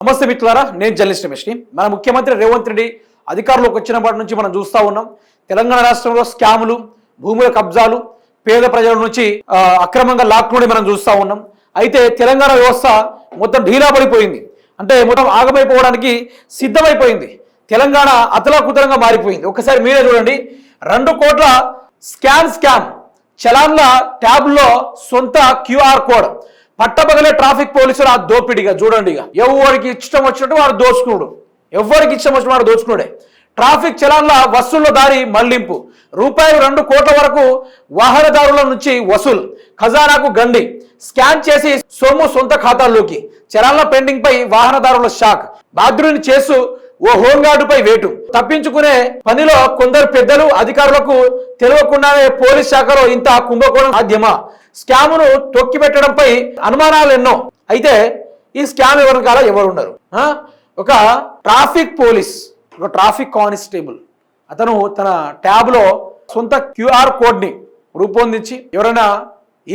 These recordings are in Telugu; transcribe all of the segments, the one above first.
నమస్తే మిత్రులారా, నేను జర్నలిస్ట్ రమేష్ని. మన ముఖ్యమంత్రి రేవంత్ రెడ్డి అధికారంలోకి వచ్చినప్పటి నుంచి మనం చూస్తూ ఉన్నాం. తెలంగాణ రాష్ట్రంలో స్కాములు, భూముల కబ్జాలు, పేద ప్రజల నుంచి అక్రమంగా లాక్కుని మనం చూస్తూ ఉన్నాం. అయితే తెలంగాణ వ్యవస్థ మొత్తం ఢీలా పడిపోయింది. అంటే మొత్తం ఆగమైపోవడానికి సిద్ధమైపోయింది. తెలంగాణ అతలాకుతలంగా మారిపోయింది. ఒకసారి మీరే చూడండి. 2 కోట్ల స్కామ్ చలాన్ల ట్యాబ్లో సొంత క్యూఆర్ కోడ్ పట్టబగలే ట్రాఫిక్ పోలీసులు ఆ దోపిడిగా చూడండి. ఎవరికి ఇష్టం వచ్చినట్టు వాడు దోచుకున్నాడు, ఎవరికి ఇష్టం వచ్చిన వాడు దోచుకున్నాడే. ట్రాఫిక్ చలాన్ల వసూళ్ల దారి మళ్లింపు, రూపాయలు 2 కోట్ల వరకు వాహనదారుల నుంచి వసూలు, ఖజానాకు గండి, స్కాన్ చేసి సొమ్ము సొంత ఖాతాల్లోకి. చలాన్ల పెండింగ్ పై వాహనదారుల షాక్, బాధ్యుడిని చేసు ఓ హోంగార్డుపై వేటు. తప్పించుకునే పనిలో కొందరు పెద్దలు అధికారులకు తెలియకుండానే పోలీస్ శాఖలో ఇంత కుంభకోణం సాధ్యమా? స్కామును తొక్కిపెట్టడంపై అనుమానాలు ఎన్నో. అయితే ఈ స్కామ్ ఎవరున్నారు? ఒక ట్రాఫిక్ పోలీస్, ఒక ట్రాఫిక్ కానిస్టేబుల్, అతను తన ట్యాబ్లో సొంత క్యూఆర్ కోడ్ని రూపొందించి ఎవరైనా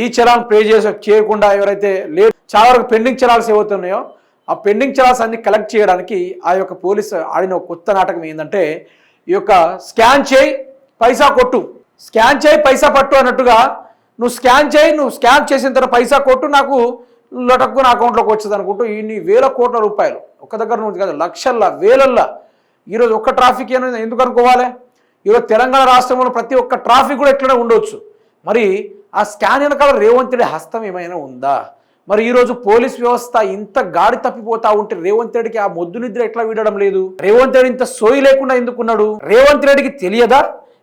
ఈ చలాన్ పే చేయకుండా ఎవరైతే చాలా వరకు పెండింగ్ చలాన్స్ ఏవైతున్నాయో ఆ పెండింగ్ చలాన్స్ అన్ని కలెక్ట్ చేయడానికి ఆ యొక్క పోలీసు ఆడిన కొత్త నాటకం ఏంటంటే, ఈ యొక్క స్కాన్ చేయి పైసా కొట్టు, స్కాన్ చేయి పైసా పట్టు అన్నట్టుగా, నువ్వు స్కాన్ చేయి, నువ్వు స్కాన్ చేసిన తర్వాత పైసా కొట్టు, నాకు లటక్కు నా అకౌంట్లోకి వచ్చేది అనుకుంటూ ఇన్ని వేల కోట్ల రూపాయలు ఒక దగ్గర నుంచి కాదు, లక్షల్లో వేలల్లో. ఈరోజు ఒక్క ట్రాఫిక్ ఎందుకు అనుకోవాలి? ఈరోజు తెలంగాణ రాష్ట్రంలో ప్రతి ఒక్క ట్రాఫిక్ కూడా ఎట్లనే ఉండొచ్చు. మరి ఆ స్కాన్ వెనకాల రేవంత్ రెడ్డి హస్తం ఏమైనా ఉందా? మరి ఈరోజు పోలీస్ వ్యవస్థ ఇంత గాడి తప్పిపోతా ఉంటే రేవంత్ రెడ్డికి ఆ మొద్దు నిద్ర ఎట్లా వీడడం లేదు? రేవంత్ రెడ్డి ఇంత సోయి లేకుండా ఎందుకున్నాడు? రేవంత్ రెడ్డికి తెలియదా,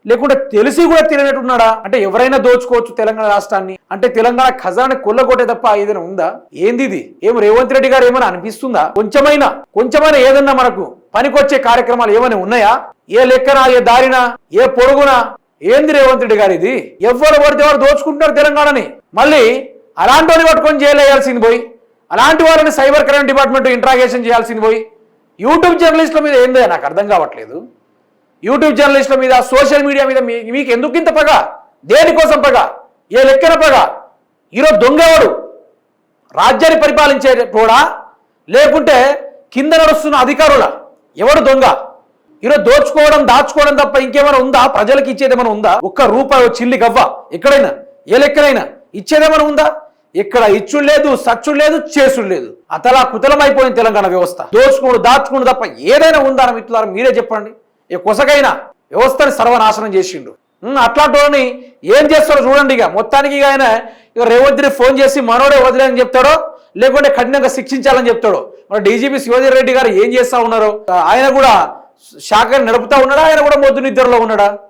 లేకుంటే తెలిసి కూడా తెలియనట్టున్నాడా? అంటే ఎవరైనా దోచుకోవచ్చు తెలంగాణ రాష్ట్రాన్ని, అంటే తెలంగాణ ఖజానా కొల్లగొట్టే తప్ప ఏదైనా ఉందా? ఏంది ఇది? ఏం రేవంత్ రెడ్డి గారు ఏమైనా అనిపిస్తుందా? కొంచెమైనా ఏదన్నా మనకు పనికొచ్చే కార్యక్రమాలు ఏమైనా ఉన్నాయా? ఏ లెక్కన, ఏ దారిన, ఏ పొడుగునా? ఏంది రేవంత్ రెడ్డి గారు ఇది? ఎవరు పడితే వారు దోచుకుంటున్నారు తెలంగాణని. మళ్ళీ అలాంటి వాళ్ళని పట్టుకొని జైలు వేయాల్సింది పోయి, అలాంటి వాళ్ళని సైబర్ క్రైమ్ డిపార్ట్మెంట్ ఇంట్రాగేషన్ చేయాల్సింది పోయి, యూట్యూబ్ జర్నలిస్టుల మీద ఏందో నాకు అర్థం కావట్లేదు. యూట్యూబ్ జర్నలిస్టుల మీద, సోషల్ మీడియా మీద మీకు ఎందుకు ఇంత పగ? దేనికోసం పగ? ఏ లెక్కన పగ? ఈరోజు దొంగవాడు రాజ్యాన్ని పరిపాలించేటోడా, లేకుంటే కింద నడుస్తున్న అధికారుల? ఎవడు దొంగ? ఈరోజు దోచుకోవడం, దాచుకోవడం తప్ప ఇంకేమైనా ఉందా? ప్రజలకు ఇచ్చేదేమైనా ఉందా? ఒక్క రూపాయి చిల్లి గవ్వ ఎక్కడైనా, ఏ లెక్కనైనా ఇచ్చేదేమైనా ఉందా? ఇక్కడ ఇచ్చుడు లేదు, సచ్చుడు లేదు, చేసుడు లేదు. అతలా కుతలం అయిపోయింది తెలంగాణ వ్యవస్థ. దోచుకోడు, దాచుకోడు తప్ప ఏదైనా ఉందా అని మిత్రులారా మీరే చెప్పండి. ఏ కొసగైనా వ్యవస్థని సర్వనాశనం చేసిండు. అట్లాంటి వాళ్ళని ఏం చేస్తాడో చూడండి. మొత్తానికి ఆయన రేవంత్ రెడ్డి ఫోన్ చేసి మనోడే వదిలేని చెప్తాడో, లేకుంటే కఠినంగా శిక్షించాలని చెప్తాడో. మరి డీజీపీ శివాజీ రెడ్డి గారు ఏం చేస్తా ఉన్నారో, ఆయన కూడా శాఖను నడుపుతా ఉన్నాడా? ఆయన కూడా మొద్దు నిద్రలో ఉన్నాడా?